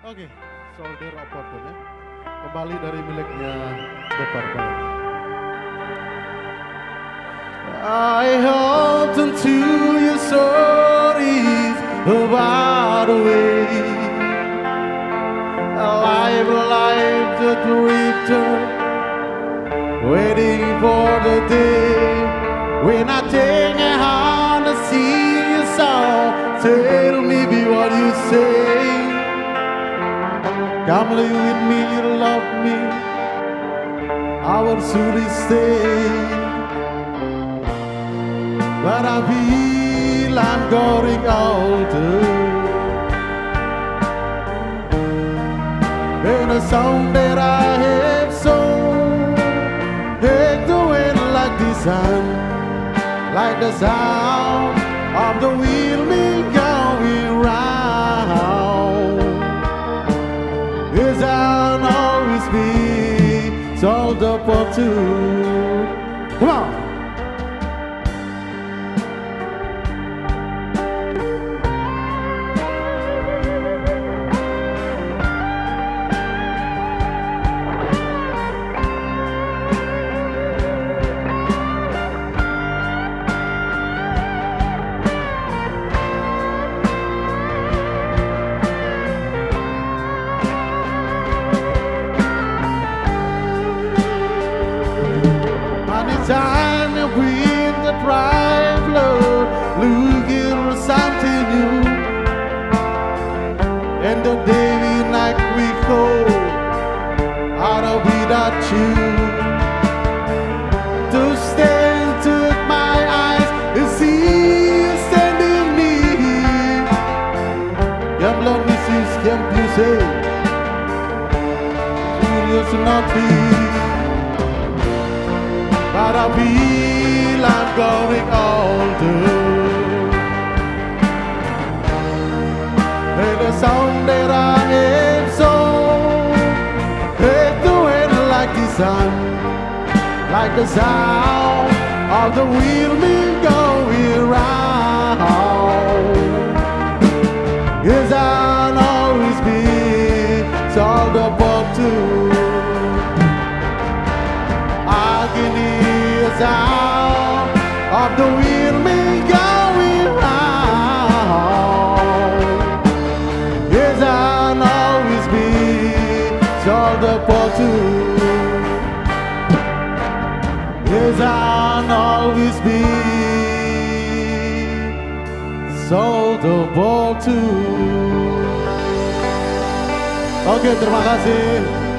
Oke, Soldier of Fortune ya. Kembali dari miliknya The Purple. I hold to your stories about the way a life that return, waiting for the day when I take a hand to see your song. Tell me be what you say. Come live with me, you love me, I will surely stay. But I feel I'm growing older, and the song that I have sung echoing like the sun, like the sound of the wheel me going round. Yes, I'll always be sold up for two. Come on. Time and wind that drive low, looking for something new. And the day night we go out of without you. To stand, took my eyes and see you standing near. Come love me, sis, can't you say? Curious not be. But I feel I'm growing older, and the song that I have sung echoing like the sun, like the sound of the wheel me going round. Yes, I'll always be sold up to. Sound of the wheel me going round. Yes, I'll always be sold up for two. Yes, I'll always be sold up for two. Oke, terima kasih.